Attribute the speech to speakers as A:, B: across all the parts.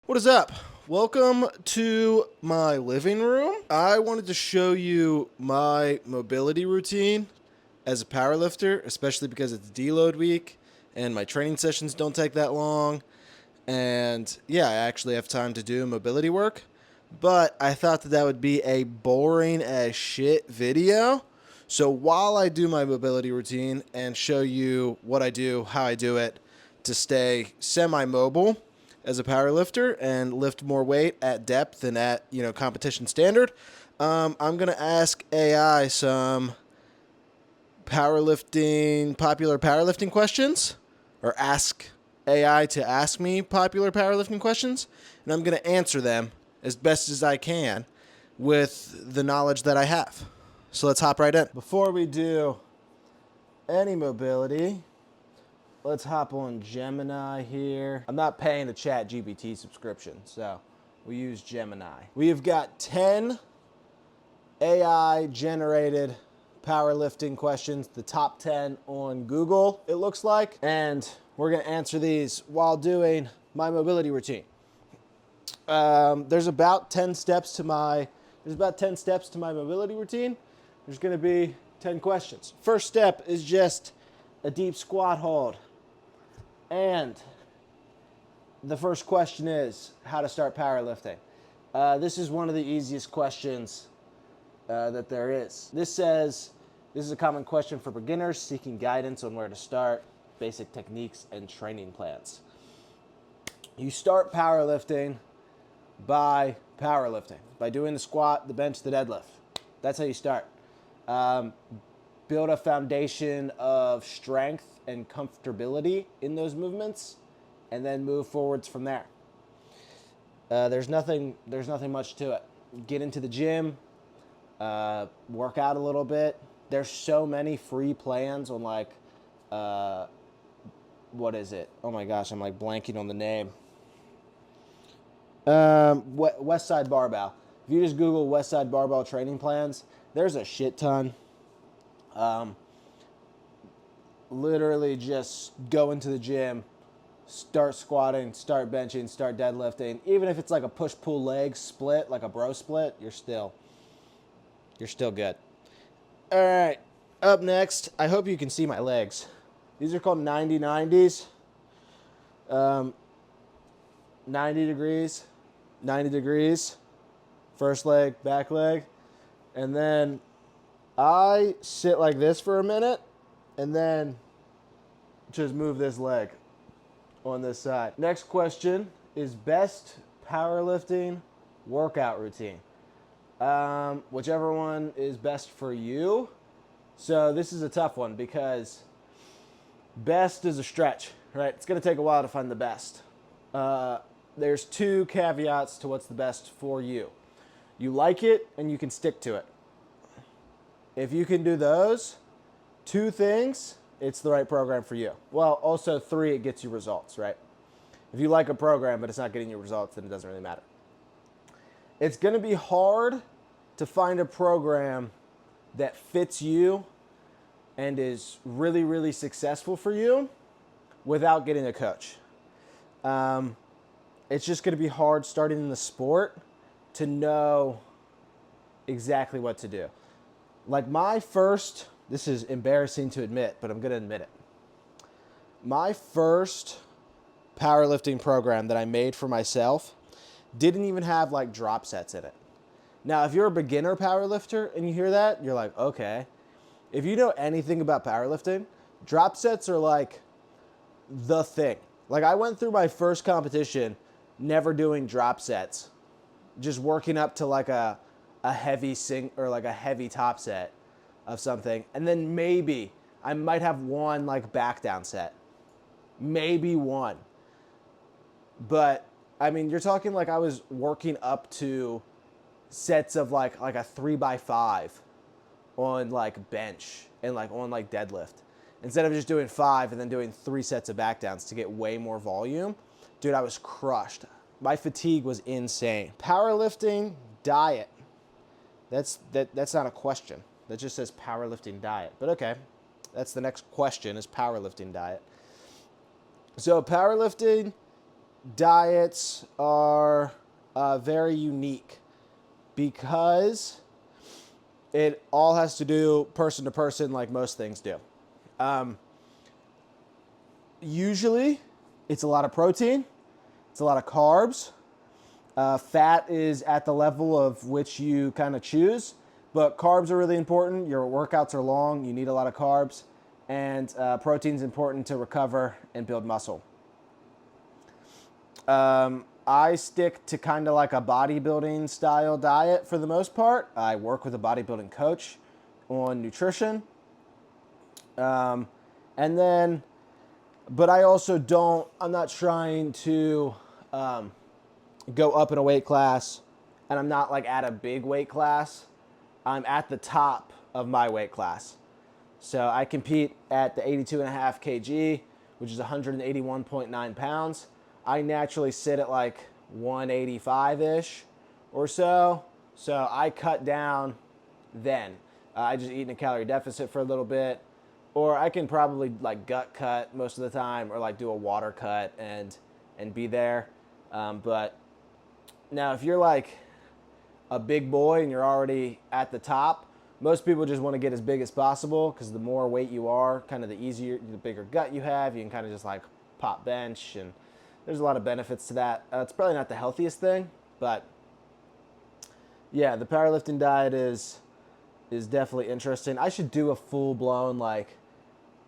A: What is up? Welcome to my living room. I wanted to show you my mobility routine as a powerlifter, especially because it's deload week and my training sessions don't take that long. And yeah, I actually have time to do mobility work. But I thought that would be a boring as shit video. So while I do my mobility routine and show you what I do, how I do it to stay semi-mobile as a powerlifter and lift more weight at depth and at competition standard, I'm gonna ask AI some popular powerlifting questions, or ask AI to ask me popular powerlifting questions, and I'm going to answer them as best as I can with the knowledge that I have. So let's hop right in. Before we do any mobility, let's hop on Gemini here. I'm not paying a ChatGPT subscription, so we use Gemini. We have got 10 AI generated powerlifting questions, the top 10 on Google, it looks like. And we're gonna answer these while doing my mobility routine. There's about 10 steps to my mobility routine. There's gonna be 10 questions. First step is just a deep squat hold. And the first question is how to start powerlifting. This is one of the easiest questions that there is. This says, this is a common question for beginners seeking guidance on where to start, basic techniques, and training plans. You start powerlifting by doing the squat, the bench, the deadlift. That's how you start. Build a foundation of strength and comfortability in those movements, and then move forwards from there. There's nothing much to it. Get into the gym, work out a little bit. There's so many free plans on what is it? Oh my gosh, I'm like blanking on the name. West Side Barbell. If you just Google West Side Barbell training plans, there's a shit ton. Literally just go into the gym, start squatting, start benching, start deadlifting. Even if it's like a push-pull leg split, like a bro split, you're still good. All right, up next, I hope you can see my legs. These are called 90-90s. 90 degrees, first leg, back leg. And then I sit like this for a minute and then just move this leg on this side. Next question is best powerlifting workout routine. Whichever one is best for you. So this is a tough one because best is a stretch, right? It's going to take a while to find the best. There's two caveats to what's the best for you. You like it and you can stick to it. If you can do those two things, it's the right program for you. Well, also 3, it gets you results, right? If you like a program but it's not getting you results, then it doesn't really matter. It's going to be hard to find a program that fits you and is really, really successful for you without getting a coach. It's just going to be hard starting in the sport to know exactly what to do. Like this is embarrassing to admit, but I'm going to admit it. My first powerlifting program that I made for myself didn't even have like drop sets in it. Now, if you're a beginner powerlifter and you hear that, you're like, okay. If you know anything about powerlifting, drop sets are like the thing. Like I went through my first competition never doing drop sets, just working up to like a heavy heavy top set of something. And then maybe I might have one like back down set, maybe one. But I mean, you're talking like I was working up to sets of like a 3x5 on like bench and like on like deadlift, instead of just doing 5 and then doing 3 sets of back downs to get way more volume. Dude, I was crushed. My fatigue was insane. Powerlifting diet. That's not a question. That just says powerlifting diet. But okay, that's the next question, is powerlifting diet. So powerlifting diets are very unique because it all has to do person to person like most things do. Usually, it's a lot of protein, it's a lot of carbs. Fat is at the level of which you kind of choose, but carbs are really important. Your workouts are long, you need a lot of carbs, and protein is important to recover and build muscle. I stick to kind of like a bodybuilding style diet for the most part. I work with a bodybuilding coach on nutrition. And then, but I also I'm not trying to go up in a weight class, and I'm not like at a big weight class. I'm at the top of my weight class. So I compete at the 82.5 kg, which is 181.9 pounds. I naturally sit at like 185-ish or so. So I cut down then. I just eat in a calorie deficit for a little bit. Or I can probably like gut cut most of the time, or like do a water cut and be there. But now if you're like a big boy and you're already at the top, most people just want to get as big as possible, because the more weight you are, kind of the bigger gut you have. You can kind of just like pop bench, and there's a lot of benefits to that. It's probably not the healthiest thing, but yeah, the powerlifting diet is definitely interesting. I should do a full-blown like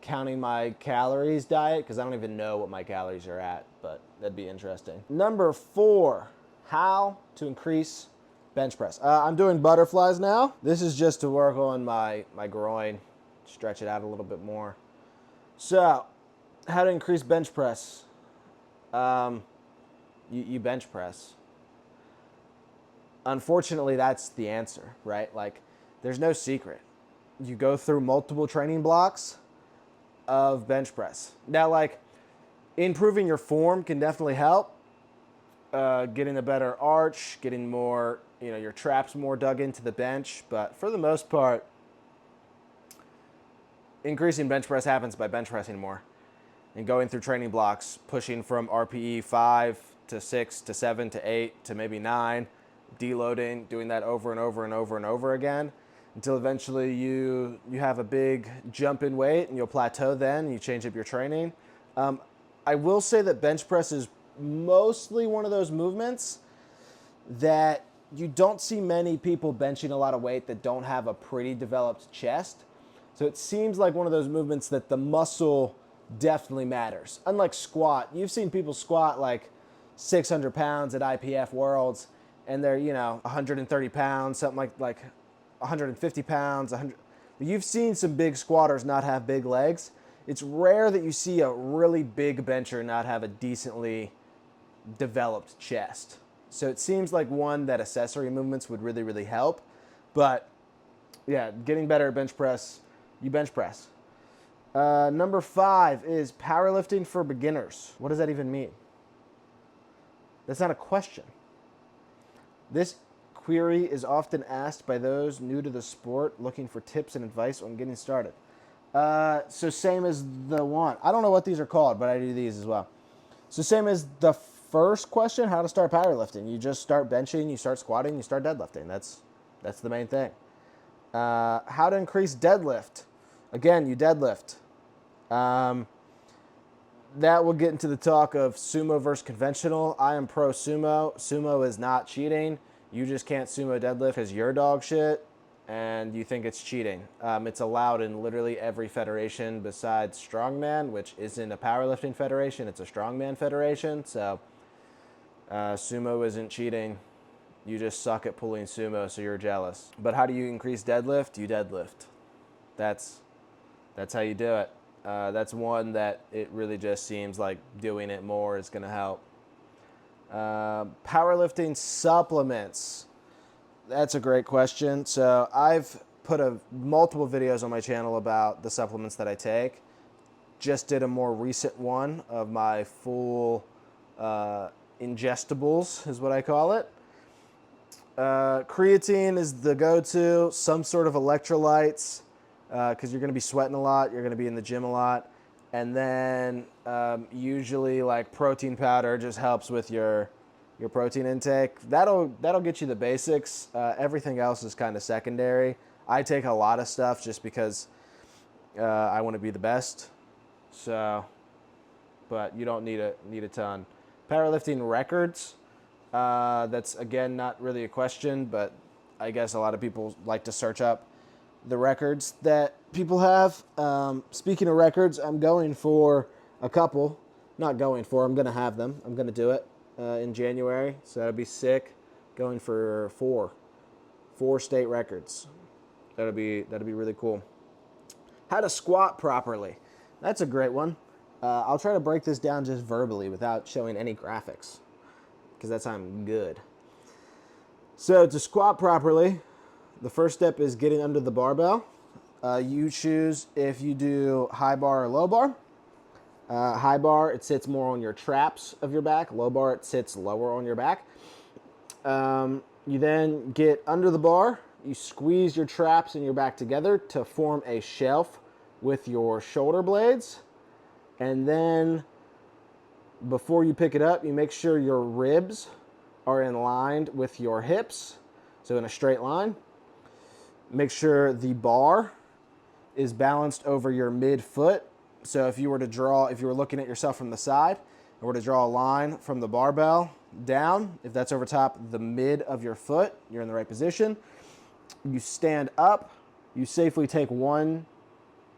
A: counting my calories diet, because I don't even know what my calories are at, but that'd be interesting. Number 4, how to increase bench press. I'm doing butterflies now. This is just to work on my groin, stretch it out a little bit more. So, how to increase bench press? You bench press. Unfortunately, that's the answer, right? Like, there's no secret. You go through multiple training blocks of bench press. Now, like, improving your form can definitely help. Getting a better arch, getting more, your traps more dug into the bench. But for the most part, increasing bench press happens by bench pressing more and going through training blocks, pushing from RPE 5 to 6 to 7 to 8 to maybe 9, deloading, doing that over and over and over and over again until eventually you have a big jump in weight, and you'll plateau then, and you change up your training. I will say that bench press is mostly one of those movements that you don't see many people benching a lot of weight that don't have a pretty developed chest. So it seems like one of those movements that the muscle definitely matters. Unlike squat, you've seen people squat like 600 pounds at IPF Worlds, and they're 130 pounds, something like 150 pounds, 100. You've seen some big squatters not have big legs. It's rare that you see a really big bencher not have a decently developed chest. So it seems like one that accessory movements would really, really help. But yeah, getting better at bench press, you bench press. Number 5 is powerlifting for beginners. What does that even mean? That's not a question. This query is often asked by those new to the sport looking for tips and advice on getting started. So same as the one. I don't know what these are called, but I do these as well. So same as the first question, how to start powerlifting. You just start benching, you start squatting, you start deadlifting. That's the main thing. How to increase deadlift. Again, you deadlift. That will get into the talk of sumo versus conventional. I am pro sumo. Sumo is not cheating. You just can't sumo deadlift because you're dog shit and you think it's cheating. It's allowed in literally every federation besides strongman, which isn't a powerlifting federation. It's a strongman federation. So sumo isn't cheating. You just suck at pulling sumo, so you're jealous. But how do you increase deadlift? You deadlift. That's how you do it. That's one that it really just seems like doing it more is going to help. Powerlifting supplements. That's a great question. So I've put multiple videos on my channel about the supplements that I take. Just did a more recent one of my full ingestibles is what I call it. Creatine is the go-to. Some sort of electrolytes, because you're going to be sweating a lot. You're going to be in the gym a lot. And then Usually like protein powder just helps with your protein intake. That'll get you the basics. Everything else is kind of secondary. I take a lot of stuff just because I want to be the best. So, but you don't need a ton. Powerlifting records. That's again not really a question, but I guess a lot of people like to search up the records that people have. Speaking of records, I'm going for a couple. Not going for. I'm gonna have them. I'm gonna do it in January, so that'll be sick. Going for four state records. That'll be really cool. How to squat properly. That's a great one. I'll try to break this down just verbally without showing any graphics, because that's how I'm good. So to squat properly, the first step is getting under the barbell. You choose if you do high bar or low bar. High bar, it sits more on your traps of your back. Low bar, it sits lower on your back. You then get under the bar. You squeeze your traps and your back together to form a shelf with your shoulder blades. And then before you pick it up, you make sure your ribs are in line with your hips, so in a straight line. Make sure the bar is balanced over your midfoot. So if you were looking at yourself from the side and were to draw a line from the barbell down, if that's over top the mid of your foot, you're in the right position. You stand up, you safely take 1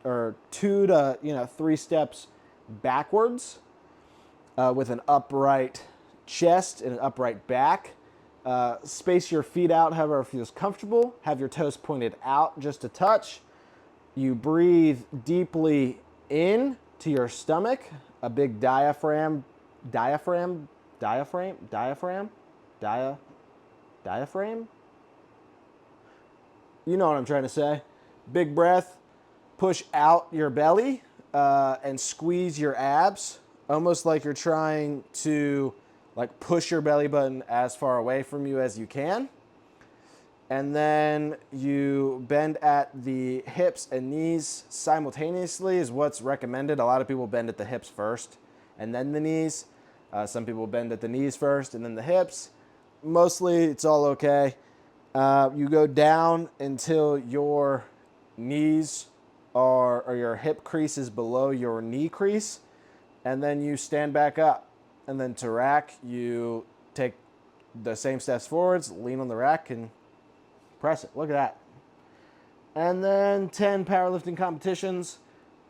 A: or 2 to 3 steps backwards with an upright chest and an upright back. Space your feet out however it feels comfortable. Have your toes pointed out just a touch. You breathe deeply in to your stomach, a big diaphragm. You know what I'm trying to say. Big breath. Push out your belly and squeeze your abs, almost like you're trying to push your belly button as far away from you as you can. And then you bend at the hips and knees simultaneously is what's recommended. A lot of people bend at the hips first and then the knees. Some people bend at the knees first and then the hips. Mostly it's all okay. You go down until your knees or your hip crease is below your knee crease. And then you stand back up. And then to rack, you take the same steps forwards, lean on the rack, and press it. Look at that. And then 10 powerlifting competitions.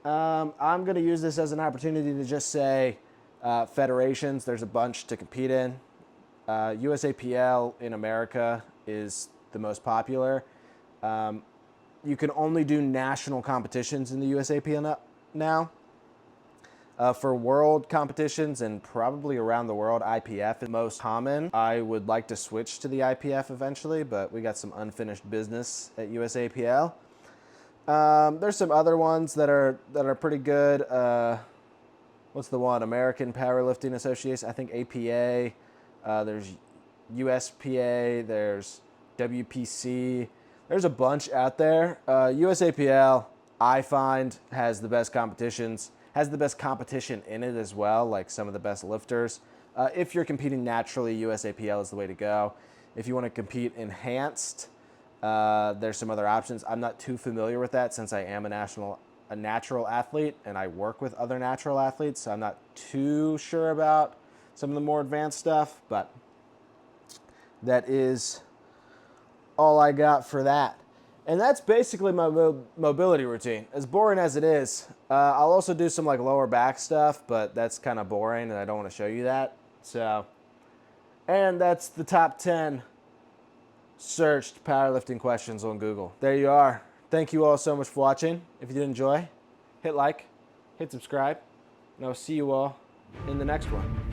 A: I'm going to use this as an opportunity to just say federations. There's a bunch to compete in. USAPL in America is the most popular. You can only do national competitions in the USAPL now. For world competitions and probably around the world, IPF is most common. I would like to switch to the IPF eventually, but we got some unfinished business at USAPL. There's some other ones that are pretty good. What's the one? American Powerlifting Association. I think APA. There's USPA. There's WPC. There's a bunch out there. USAPL, I find, has the best competitions. Has the best competition in it as well, like some of the best lifters. If you're competing naturally, USAPL is the way to go. If you want to compete enhanced, there's some other options. I'm not too familiar with that since I am a natural athlete and I work with other natural athletes, so I'm not too sure about some of the more advanced stuff, but that is all I got for that. And that's basically my mobility routine. As boring as it is, I'll also do some lower back stuff, but that's kind of boring and I don't want to show you that. So, and that's the top 10 searched powerlifting questions on Google. There you are. Thank you all so much for watching. If you did enjoy, hit like, hit subscribe, and I'll see you all in the next one.